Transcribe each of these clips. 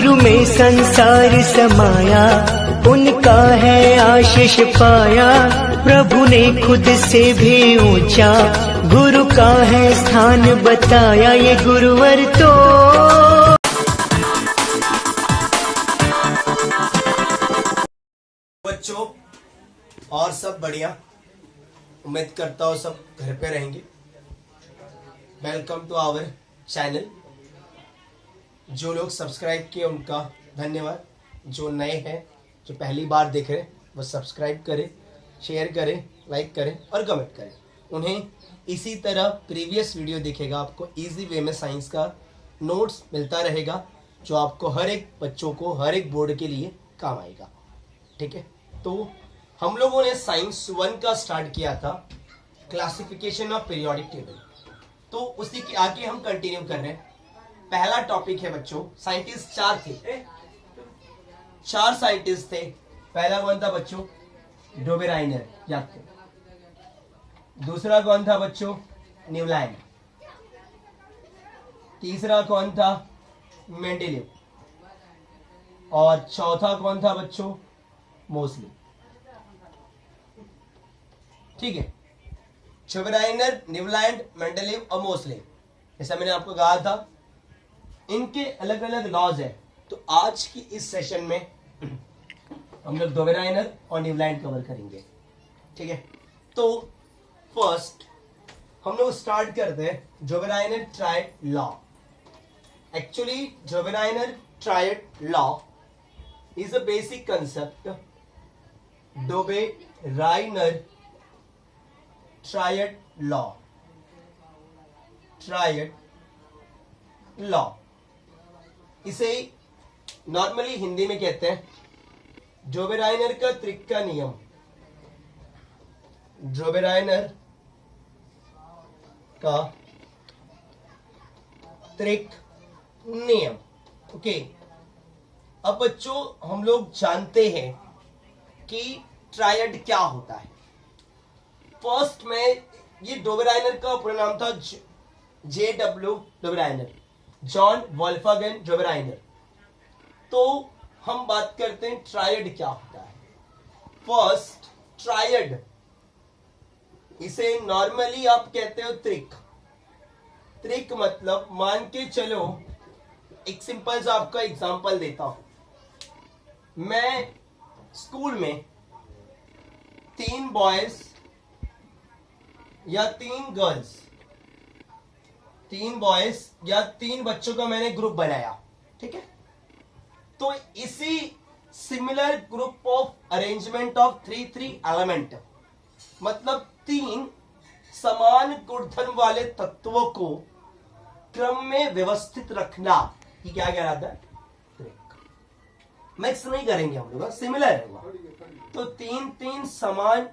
गुरु में संसार समाया, उनका है आशीष पाया। प्रभु ने खुद से भी ऊंचा गुरु का है स्थान बताया, ये गुरुवर तो। बच्चों और सब बढ़िया, उम्मीद करता हूँ सब घर पे रहेंगे। Welcome to our channel. जो लोग सब्सक्राइब किए उनका धन्यवाद, जो नए हैं, जो पहली बार देख रहे हैं, वो सब्सक्राइब करें, शेयर करें, लाइक करें और कमेंट करें। उन्हें इसी तरह प्रीवियस वीडियो दिखेगा, आपको इजी वे में साइंस का नोट्स मिलता रहेगा, जो आपको हर एक बच्चों को हर एक बोर्ड के लिए काम आएगा। ठीक है, तो हम लोगों ने साइंस 1 का स्टार्ट किया था, क्लासिफिकेशन ऑफ पीरियोडिक टेबल। तो उसी के आगे हम कंटिन्यू कर रहे हैं। पहला टॉपिक है बच्चों, साइंटिस्ट 4 थे, 4 साइंटिस्ट थे। पहला कौन था बच्चों? डोबेराइनर, याद करो। दूसरा कौन था बच्चों? न्यूलैंड। तीसरा कौन था? मेंडेलीव। और चौथा कौन था बच्चों? मोसली। ठीक है, डोबेराइनर, न्यूलैंड, मेंडेलीव और मोसली, जैसा मैंने आपको कहा था, इनके अलग अलग लॉज है। तो आज की इस सेशन में हम लोग डोबेराइनर और न्यूलैंड कवर करेंगे। ठीक है, तो फर्स्ट हम लोग स्टार्ट करते हैं Dobereiner triad law. Actually Dobereiner triad law is a basic concept. Dobereiner triad law, triad law, इसे नॉर्मली हिंदी में कहते हैं डोबेराइनर का त्रिक नियम। डोबेराइनर का त्रिक नियम। ओके, अब बच्चों हम लोग जानते हैं कि ट्रायड क्या होता है। फर्स्ट में ये डोबेराइनर का पूरा नाम था J.W. Dobereiner, John Wolfgang Dobereiner. तो हम बात करते हैं ट्रायड क्या होता है। फर्स्ट, ट्रायड, इसे नॉर्मली आप कहते हो त्रिक। त्रिक मतलब, मान के चलो, एक सिंपल सा आपका एग्जांपल देता हूं। मैं स्कूल में 3 बॉयज या 3 गर्ल्स, 3 बॉयज या 3 बच्चों का मैंने ग्रुप बनाया। ठीक है, तो इसी similar group of arrangement of 3 element, मतलब 3 समान गुणधर्म वाले तत्वों को क्रम में व्यवस्थित रखना, ये क्या कहलाता है? त्रिक। मिक्स नहीं करेंगे हम लोग, सिमिलर है। तो 3 समान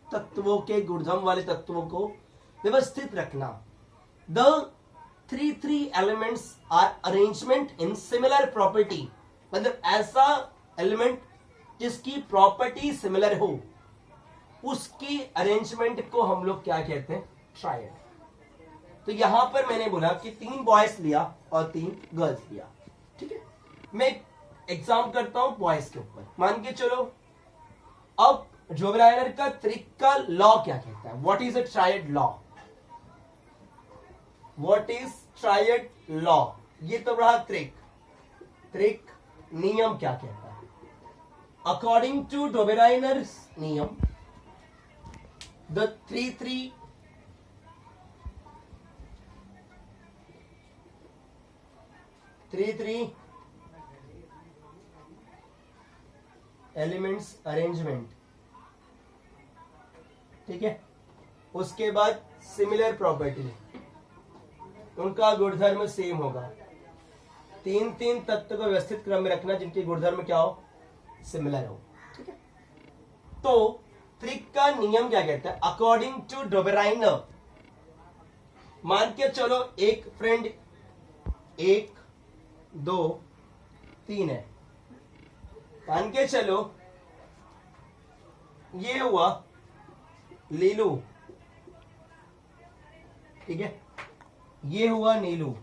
तत्वों के गुणधर्म वाले तत्वों को व्यवस्थित रखना। The 3 elements are arrangement in similar property, मतलब ऐसा एलिमेंट जिसकी प्रॉपर्टी सिमिलर हो, उसकी अरेंजमेंट को हम लोग क्या कहते हैं? ट्रायड। तो यहां पर मैंने बोला कि 3 बॉयज लिया और 3 गर्ल्स लिया। ठीक है, मैं एग्जाम करता हूं बॉयज के ऊपर। मान के चलो, अब डोबेराइनर का त्रिक का लॉ क्या कहता है? What is a triad law? What is triad law? ये तो रहा त्रिक। त्रिक नियम क्या कहता है? अकॉर्डिंग टू डोबेराइनर नियम, द three एलिमेंट्स अरेंजमेंट। ठीक है, उसके बाद सिमिलर प्रॉपर्टी, उनका गुणधर्म सेम होगा। 3 तत्व को व्यवस्थित क्रम में रखना जिनके गुणधर्म क्या हो? सिमिलर हो। ठीक है, तो त्रिक का नियम क्या कहता है? अकॉर्डिंग टू डोबेराइनर, मान के चलो एक फ्रेंड 1 2 3 है। मान के चलो ये हुआ लीलू, ठीक है, ये हुआ नीलू,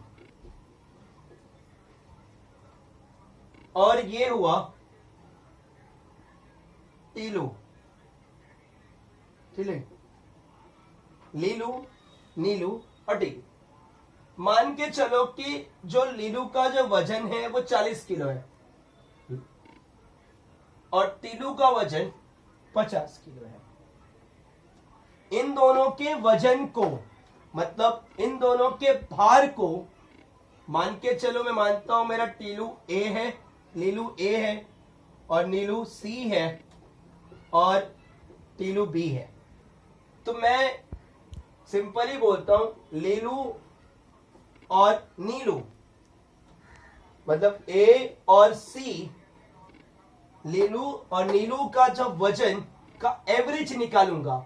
और ये हुआ टीलू, ठीक है, लीलू, नीलू और टीलू। मान के चलो कि जो लीलू का जो वजन है वो 40 किलो है और टीलू का वजन 50 किलो है। इन दोनों के वजन को, मतलब इन दोनों के भार को मान के चलो, मैं मानता हूं मेरा टीलू ए है, लीलू ए है और नीलू सी है और टीलू बी है। तो मैं सिंपली बोलता हूं लीलू और नीलू, मतलब ए और सी, लीलू और नीलू का जो वजन का एवरेज निकालूंगा,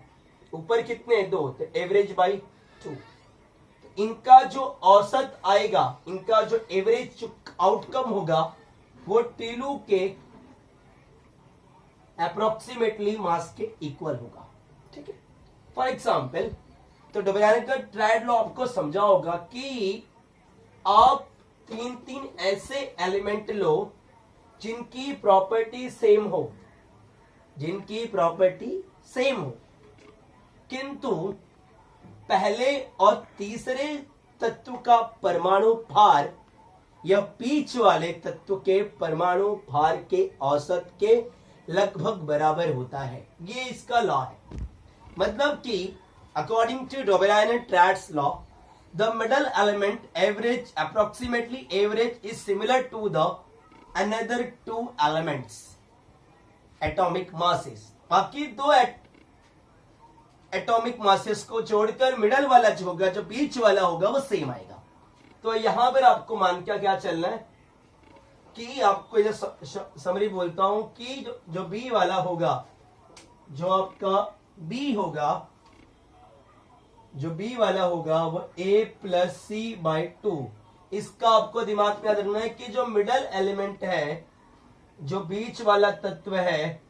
ऊपर कितने, 2, तो एवरेज बाई 2, तो इनका जो औसत आएगा, इनका जो एवरेज जो आउटकम होगा वो टीलू के अप्रोक्सीमेटली मास के इक्वल होगा, ठीक है। फॉर एग्जाम्पल, तो डोबेलिन का ट्रायड लॉ आपको समझा होगा कि आप 3 ऐसे एलिमेंट लो जिनकी प्रॉपर्टी सेम हो, जिनकी प्रॉपर्टी सेम हो, किंतु पहले और तीसरे तत्व का परमाणु भार या बीच वाले तत्व के परमाणु भार के औसत के लगभग बराबर होता है। ये इसका लॉ है। मतलब कि according to Dobereiner triads law, the middle element average approximately average is similar to the another 2 elements atomic masses. बाकी 2 एटॉमिक मासेस को जोड़कर मिडल वाला जो होगा, जो बीच वाला होगा, वो सेम आएगा। तो यहां पर आपको मान क्या चलना है कि आपको ये समरी बोलता हूं कि जो बी वाला होगा, जो आपका बी होगा, जो बी वाला होगा वो a प्लस सी बाई 2। इसका आपको दिमाग में याद रखना है कि जो मिडल एलिमेंट है, जो बीच वाला तत्व है,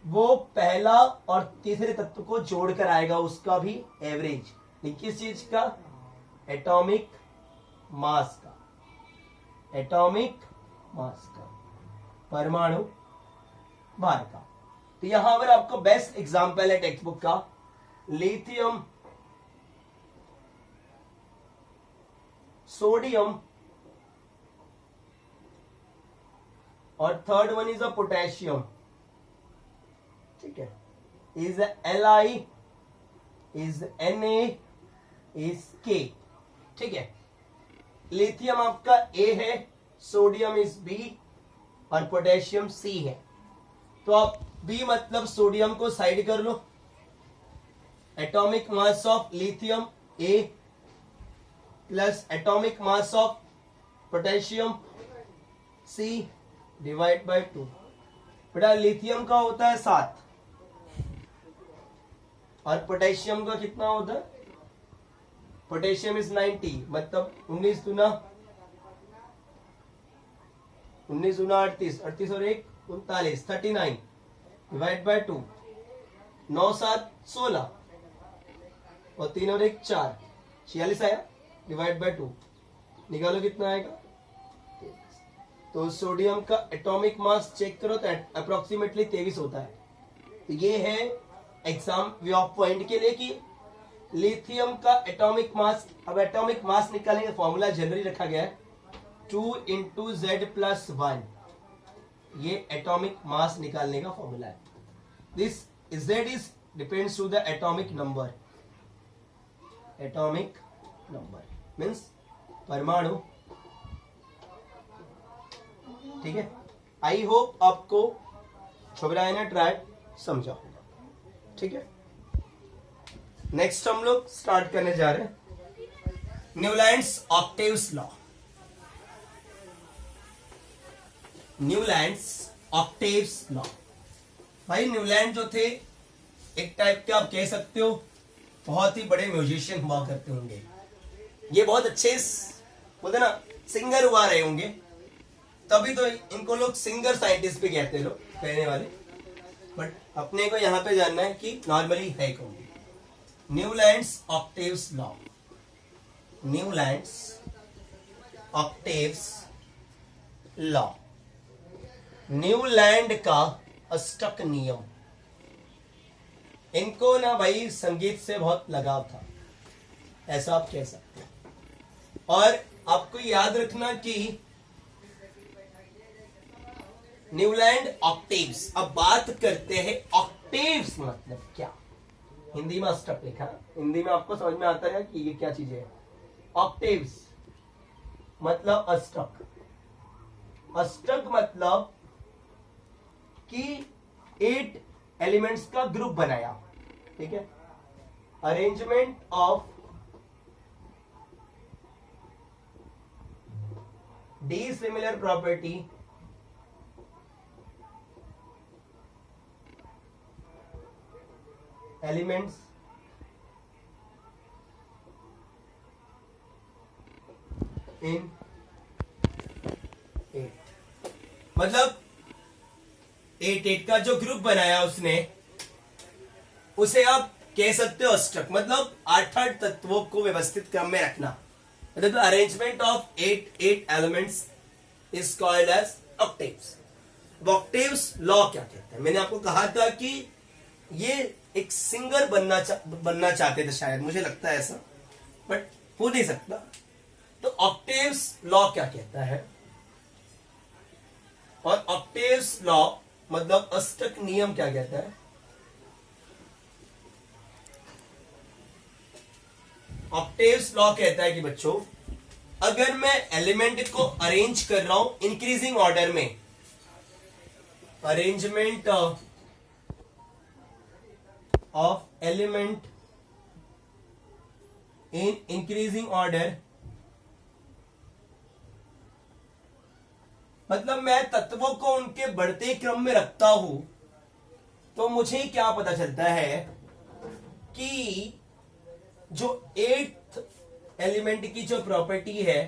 वो पहला और तीसरे तत्व को जोड़कर आएगा, उसका भी एवरेज। किस चीज का? एटॉमिक मास का, एटॉमिक मास का, परमाणु भार का। तो यहां पर आपको बेस्ट एग्जांपल है टेक्स्ट बुक का, लिथियम, सोडियम और third one is a potassium, ठीक है, is Li, is Na, is K, ठीक है। लिथियम आपका A है, सोडियम इज B और पोटेशियम C है। तो आप B मतलब सोडियम को साइड कर लो, atomic mass of lithium A plus atomic mass of potassium C divide by 2। बेटा लिथियम का होता है 7 और पोटेशियम का कितना होता है? पोटेशियम इज 90, मतलब 19 दूना 38, 38 और 1 39, 39 डिवाइड बाय 2, 9 7 16 और 3 और 1 4, 46 आया, डिवाइड बाय 2 निकालो कितना आएगा। तो सोडियम का एटॉमिक मास चेक करो तो अप्रोक्सीमेटली 23 होता है। तो ये है एग्जाम वे ऑफ पॉइंट के लिए कि लिथियम का एटॉमिक मास। अब एटॉमिक मास निकालने का फॉर्मूला जनरली रखा गया है 2 × Z+1, ये एटॉमिक मास निकालने का फॉर्मूला है। This Z is depends to the atomic number, atomic number means परमाणु, ठीक है। आई होप आपको डोबेलिन ट्रायड समझा होगा, ठीक है। नेक्स्ट हम लोग स्टार्ट करने जा रहे हैं Newlands octaves law. Newlands octaves law, भाई न्यूलैंड जो थे एक टाइप के आप कह सकते हो बहुत ही बड़े म्यूजिशियन हुआ करते होंगे। ये बहुत अच्छे बोलते ना सिंगर हुआ रहे होंगे, तभी तो इनको लोग सिंगर साइंटिस्ट भी कहते हैं लोग कहने वाले। बट अपने को यहां पे जानना है कि नॉर्मली है कौन। Newlands octaves law, Newlands octaves law. Newland का अष्टक नियम। इनको ना भाई संगीत से बहुत लगाव था, ऐसा आप कह सकते हैं। और आपको याद रखना कि न्यूलैंड ऑक्टेव्स। अब बात करते हैं ऑक्टेव्स मतलब क्या। हिंदी में अष्टक लिखा, हिंदी में आपको समझ में आता है कि ये क्या चीज है। ऑक्टेव्स मतलब अष्टक। अष्टक मतलब कि 8 एलिमेंट्स का ग्रुप बनाया, ठीक है। Arrangement of dissimilar property elements in 8, मतलब 8 का जो ग्रुप बनाया उसने, उसे आप कह सकते हो अष्टक। मतलब 8 तत्वों को व्यवस्थित क्रम में रखना, मतलब arrangement of 8 elements is called as octaves. Octaves law क्या कहता है? मैंने आपको कहा था कि ये एक सिंगर बनना चाहते थे शायद, मुझे लगता है ऐसा, बट हो नहीं सकता। तो ऑक्टेव्स लॉ क्या कहता है? और ऑक्टेव्स लॉ मतलब अष्टक नियम क्या कहता है? ऑक्टेव्स लॉ कहता है कि बच्चों, अगर मैं एलिमेंट को अरेंज कर रहा हूं इंक्रीजिंग ऑर्डर में, arrangement of element in increasing order, मतलब मैं तत्वों को उनके बढ़ते क्रम में रखता हूं, तो मुझे क्या पता चलता है कि जो 8th एलिमेंट की जो प्रॉपर्टी है,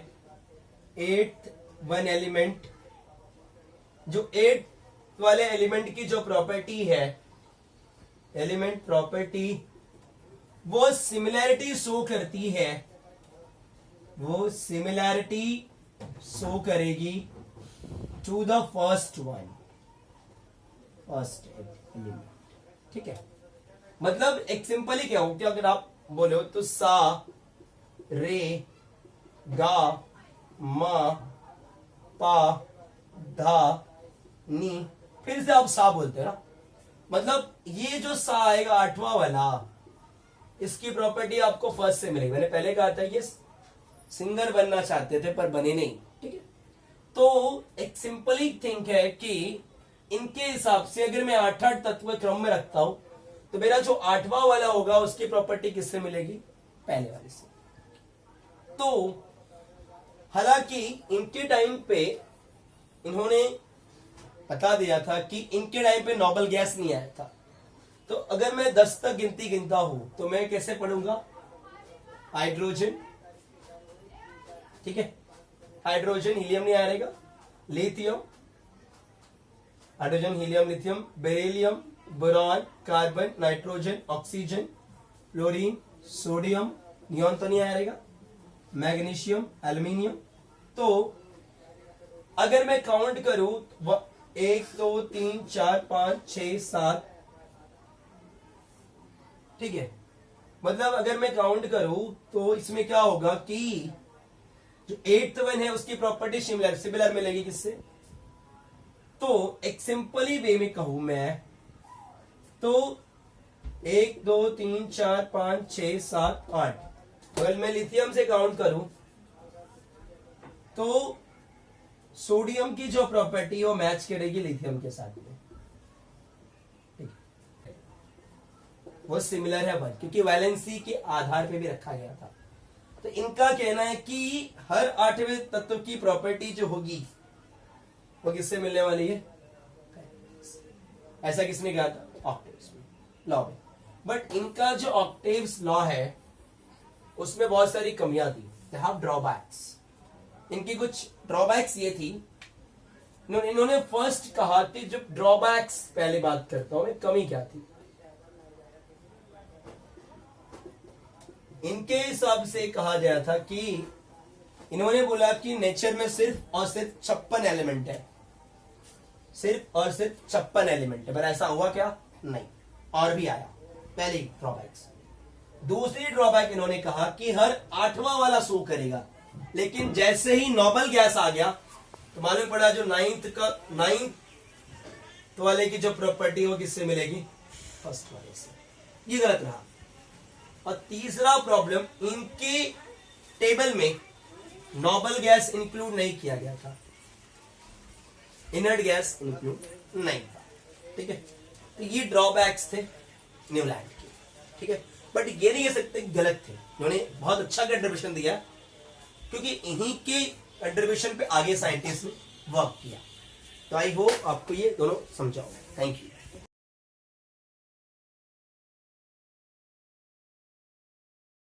8th वन एलिमेंट, जो 8th वाले एलिमेंट की जो प्रॉपर्टी है, एलिमेंट प्रॉपर्टी, वो सिमिलैरिटी शो करती है, वो सिमिलैरिटी शो करेगी to the first one, first element, ठीक है। मतलब एक सिंपल ही क्या हो, क्या अगर आप बोलो तो सा रे गा मा पा धा नी, फिर से आप सा बोलते हो ना, मतलब ये जो सा आएगा 8वां वाला, इसकी प्रॉपर्टी आपको फर्स्ट से मिलेगी। मैंने पहले कहा था ये सिंगर बनना चाहते थे पर बने नहीं, ठीक है। तो एक सिंपल ही थिंक है कि इनके हिसाब से अगर मैं 8 तत्व क्रम में रखता हूं, तो मेरा जो 8वां वाला होगा उसकी प्रॉपर्टी किससे मिलेगी? पहले वाले से। तो हालांकि इनके टाइम पे इन्होंने बता दिया था कि इनके टाइम पे नोबल गैस नहीं आया था, तो अगर मैं 10 तक गिनती गिनता हूं तो मैं कैसे पढ़ूंगा? हाइड्रोजन, ठीक है, हाइड्रोजन, हीलियम नहीं आएगा, lithium, hydrogen helium lithium, beryllium, boron, carbon, nitrogen, oxygen, fluorine, sodium, neon तो नहीं आएगा, मैग्नीशियम, एल्यूमिनियम। तो अगर मैं काउंट करूं 1 2 3 4 5 6 7, ठीक है। मतलब अगर मैं काउंट करूं तो इसमें क्या होगा कि जो 8th वन है उसकी प्रॉपर्टी सिमिलर मिलेगी किससे? तो एक सिंपल ही वे में कहूं मैं तो 1 2 3 4 5 6 7 8, अगर मैं लिथियम से काउंट करूं तो सोडियम की जो प्रॉपर्टी वो मैच करेगी लिथियम के साथ में, वो सिमिलर है वन, क्योंकि वैलेंसी के आधार पे भी रखा गया था। तो इनका कहना है कि हर 8वें तत्व की प्रॉपर्टी जो होगी वो किससे मिलने वाली है? ऐसा किसने कहा था? ऑक्टेव्स लॉ में। बट इनका जो ऑक्टेव्स लॉ है उसमें बहुत सारी कमियां थी, दे हैव ड्रॉबैक्स। इनकी कुछ ड्रॉबैक्स ये थी, इन्होंने फर्स्ट कहा कि जब ड्रॉबैक्स पहले बात करता हूं मैं, कमी क्या थी? इनके हिसाब से कहा गया था कि इन्होंने बोला कि नेचर में सिर्फ और सिर्फ 56 एलिमेंट है, सिर्फ और सिर्फ 56 एलिमेंट है, पर ऐसा हुआ क्या? नहीं, और भी आया। पहली ड्रॉबैक्स। दूसरी ड्रॉबैक इन्होंने कहा कि हर 8वां वाला शो करेगा, लेकिन जैसे ही नोबल गैस आ गया तो मालूम पड़ा जो नाइन्थ वाले की जो प्रॉपर्टी वो किससे मिलेगी? फर्स्ट वाले से। ये गलत रहा। और तीसरा प्रॉब्लम, इनकी टेबल में नोबल गैस इंक्लूड नहीं किया गया था, इनर्ट गैस इंक्लूड नहीं था, ठीक है। तो ये ड्रॉबैक्स थे न्यूलैंड के, ठीक है। बट ये नहीं कह सकते गलत थे, उन्होंने बहुत अच्छा कंट्रीब्यूशन दिया, क्योंकि इन्हीं के कंट्रीब्यूशन पे आगे साइंटिस्ट ने वर्क किया। तो आई होप आपको ये दोनों समझाओ। Thank you.